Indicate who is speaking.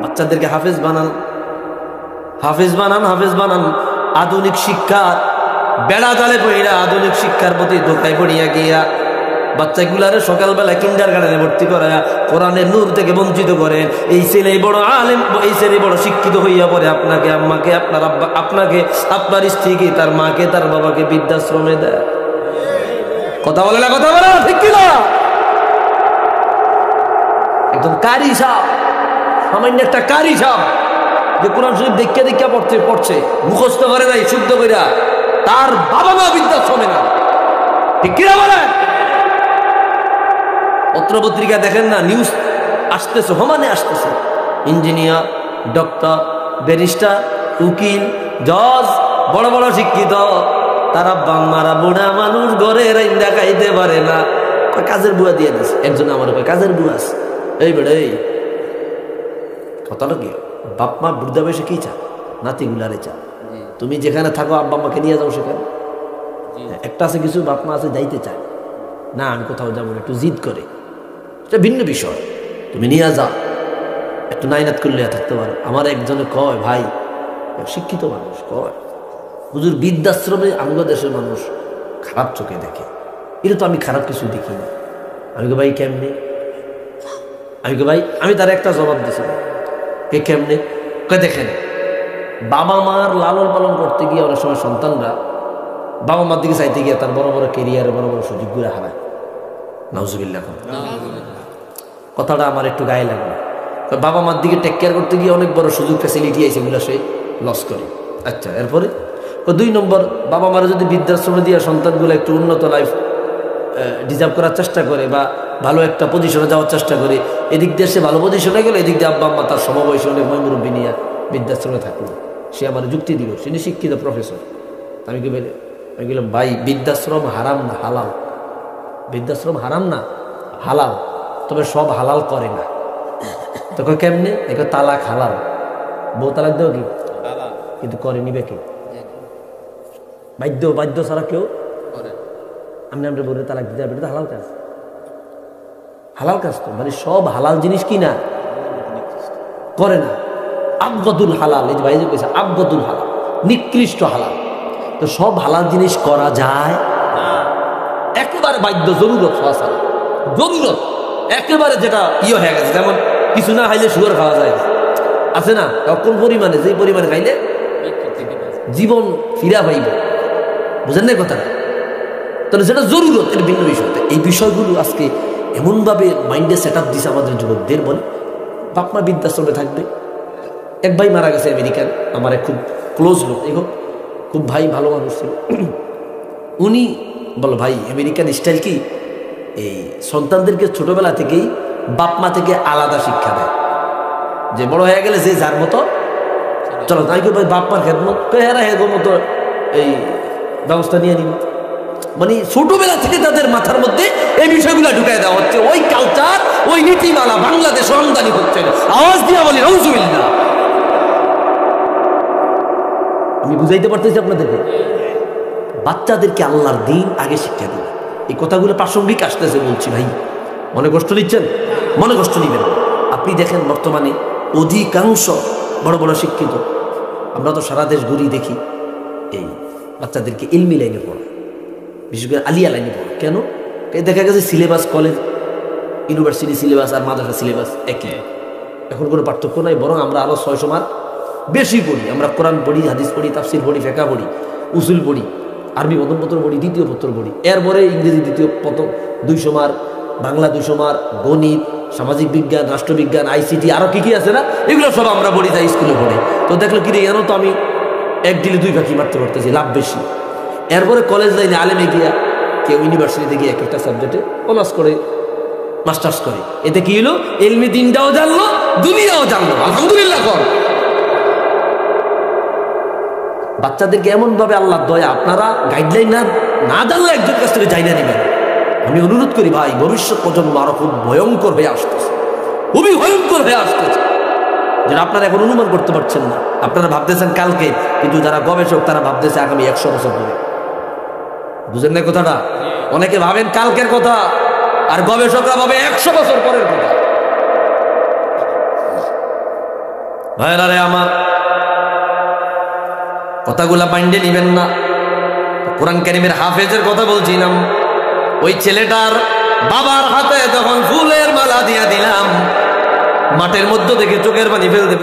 Speaker 1: বাচ্চাদেরকে হাফেজ বানান, হাফেজ বানান, হাফেজ বানান। আধুনিক শিক্ষা বেড়া জালে পড়িয়া আধুনিক শিক্ষার প্রতি ধোকায় পড়িয়া গিয়া বাচ্চাগুলারে সকালবেলা কিন্ডারগার্টেনে ভর্তি করায়া কোরআনের নূর থেকে বঞ্চিত করেন। এই ছেলে বড় আলেম, এই ছেলে বড় শিক্ষিত হইয়া পড়ে আপনাকে, আম্মাকে, আপনার আব্বা, আপনাকে, আপনার স্ত্রীকে, তার মাকে, তার বাবাকে বৃদ্ধাশ্রমে দেয়। কথা বলে না, কথা বলে না, ঠিক কিনা? একদম কারি সাপ, সামান্য একটা কারি সাপ যে কোরআন শরীফ দেখা দেখা পড়ছে, মুখস্থ করে নাই শুদ্ধ কইরা, তার বাবা মা বৃদ্ধাশ্রমে না, ঠিক কিনা বলেন? পত্রপত্রিকা দেখেন না, নিউজ আসতেছে, সমানে আসতেছে, ইঞ্জিনিয়ার, ডক্টর, ব্যারিস্টার, উকিল, জজ, বড় বড় শিক্ষিত, তারা বাম্মারা বুড়া মানুষ ঘরে রাইন্দা খাইতে পারে না, কাজের বুয়া দিয়ে দিচ্ছে। একজন আমার কাজের বুয়া আছে, এই বেড়ে এই কথাটা কি, বাপ মা বৃদ্ধা বয়সে কি চা, নাতিগুলারে চা, তুমি যেখানে থাকো আব্বা আম্মাকে নিয়ে যাও সেখানে। একটা আছে কিছু বাপ মা আছে যাইতে চায় না, আমি কোথাও যাবো না, একটু জিদ করে, এটা ভিন্ন বিষয়, তুমি নিয়ে যাও, একটু নাইনাত করলে থাকতে পারো। আমার একজনে কয়, ভাই শিক্ষিত মানুষ কয়, হুজুর বৃদ্ধাশ্রমে আমগো দেশের মানুষ খারাপ চোখে দেখে। এটা তো আমি খারাপ কিছু দেখি না। আমি কে ভাই কেমনে? আমি কে ভাই, আমি তার একটা জবাব দিছি, কে কেমনে? কে দেখেন, বাবা মার লালন পালন করতে গিয়ে অনেক সময় সন্তানরা বাবা মার দিকে চাইতে গিয়ে তার বড় বড় কেরিয়ারে বড় বড় সুযোগগুলো হারায়। নাউজুবিল্লাহ। কথাটা আমার একটু গায়ে লাগলো। বাবা মার দিকে টেক কেয়ার করতে গিয়ে অনেক বড় সুযোগ ফ্যাসিলিটি আছে, এগুলো সে লস করে। আচ্ছা, এরপরে 2 নম্বর, বাবা মারা যদি বৃদ্ধাশ্রমে দিয়ে সন্তানগুলো একটু উন্নত লাইফ ডিজার্ভ করার চেষ্টা করে বা ভালো একটা পজিশনে যাওয়ার চেষ্টা করে, এদিক দিয়ে সে ভালো পজিশনে গেল, এদিক দিয়ে আব্বা আম্মা তার সমবয়সী অনেক মুরব্বী নিয়ে বৃদ্ধাশ্রমে থাকলো। সে আমার যুক্তি দিল, সে শিক্ষিত প্রফেসর। আমি কি বলে, আমি বললাম ভাই বৃদ্ধাশ্রম হারাম না হালাল, বৃদ্ধাশ্রম হারাম না হালাল, তবে সব হালাল করে না। তোকে কেমনে? দেখো তালাক হালাল, বউ তালাক দেও কি, কিন্তু করে নিবে কি? বাধ্য, বাধ্য ছাড়া কেউ আমি আমরা বলে তালাক দিতে পারবে, এটা হালাল কাজ, হালাল কাজ তো, মানে সব হালাল জিনিস কি না করে না। আবগদুল হালাল, এই যে ভাই যে কইছে আবগদুল হালাল, নিকৃষ্ট হালাল, তো সব হালাল জিনিস করা যায় একেবারে বাধ্য, জরুরত হওয়া ছাড়া, জরুরত একেবারে যেটা হয়ে গেছে, যেমন কিছু না খাইলে সুগার খাওয়া যায়, আছে না, কোন পরিমাণে, যেই পরিমাণে খাইলে জীবন ফিরা পাইব, বুঝেন না কথাটা? তাহলে যেটা জরুরত, এটা ভিন্ন বিষয়। এই বিষয়গুলো আজকে এমনভাবে মাইন্ডে সেট আপ দিছে আমাদের যুবকদের, বলে বাপ মা বৃদ্ধাশ্রমে থাকবে। এক ভাই মারা গেছে আমেরিকান, আমার খুব ক্লোজ লোক, দেখো খুব ভাই ভালো মানুষ ছিল। উনি বলো ভাই আমেরিকান স্টাইল কি, এই সন্তানদেরকে ছোটবেলা থেকেই বাপ মা থেকে আলাদা শিক্ষা দেয়, যে বড় হয়ে গেলে যে যার মতো চলো, তাই ভাই বাপ মার খেদমত হেরা হেগো মতো এই ব্যবস্থা নিয়ে নিব। মানে ছোটবেলা থেকে তাদের মাথার মধ্যে এই বিষয়গুলো ঢুকাই দেওয়া হচ্ছে, ওই কালচার, ওই নীতিমালা বাংলাদেশ আমদানি হচ্ছে। আওয়াজ দিয়া বলি নাউজুবিল্লাহ। আমি বুঝাইতে পারতেছি আপনাদেরকে, বাচ্চাদেরকে আল্লাহর দিন আগে শিক্ষা দিন। এই কথাগুলো প্রাসঙ্গিক আসতেছে, বলছি ভাই মনে কষ্ট নিচ্ছেন, মনে কষ্ট নিবেন। আপনি দেখেন বর্তমানে অধিকাংশ বড় বড় শিক্ষিত, আমরা তো সারা দেশ ঘুরি, দেখি এই বাচ্চাদেরকে ইলমি লাইনে পড়া, বিশেষ করে আলিয়া লাইনে পড়া। কেন? দেখা গেছে সিলেবাস, কলেজ ইউনিভার্সিটি সিলেবাস আর মাদ্রাসা সিলেবাস একই, এখন কোনো পার্থক্য নাই, বরং আমরা আরো 600 মার্ক বেশি পড়ি। আমরা কোরআন পড়ি, হাদিস পড়ি, তাফসির পড়ি, ফিকহ পড়ি, উসুল পড়ি, আরবি প্রথম পত্র পড়ি, দ্বিতীয় পত্র পড়ি, এরপরে ইংরেজি দ্বিতীয় পত্র 200 মার্ক, বাংলা 200 মার্ক, গণিত, সামাজিক বিজ্ঞান, রাষ্ট্রবিজ্ঞান, আইসিটি, আরো কি কি আছে না, এগুলো সব আমরা পড়ি, যাই স্কুলে পড়ে। তো দেখলো কি রে, এন তো আমি 1 দিলে 2 ফাঁকি মারতে পারতেছি, লাভ বেশি। এরপরে কলেজ লাইনে আলেমে গিয়া, কেউ ইউনিভার্সিটিতে গিয়ে এক একটা সাবজেক্টে অনার্স করে, মাস্টার্স করে। এতে কি হলো, ইলমি দিনটাও জানলো, দুনিয়াও জানলো, আলহামদুলিল্লাহ কর। বাচ্চাদেরকে এমন ভাবে আল্লাহর দয়া, আপনারা গাইডলাইন না জানলে একজন কাছ থেকে জানা নেবেন। আমি অনুরোধ করি ভাই, ভবিষ্যৎ প্রজন্ম আরো খুব ভয়ঙ্কর হয়ে আসতেছে, খুবই ভয়ঙ্কর হয়ে আসতেছে, যেটা আপনারা এখন অনুমান করতে পারছেন না। আপনারা ভাবতেছেন কালকে, কিন্তু যারা গবেষক তারা ভাবতেছে আগামী 100 বছর ধরে। বুঝেন না কথাটা? অনেকে ভাবেন কালকের কথা, আর গবেষকরা ভাবে 100 বছর পরের কথা। ভাইরা রে আমার, কথাগুলা বাইন্ডে নিবেন না। কোরআন কারীমের হাফেজের কথা বলছিলাম, ওই ছেলেটার বাবার হাতে যখন ফুলের মালা দিয়া দিলাম, মাঠের মধ্যে থেকে চোখের পানি ফেলতে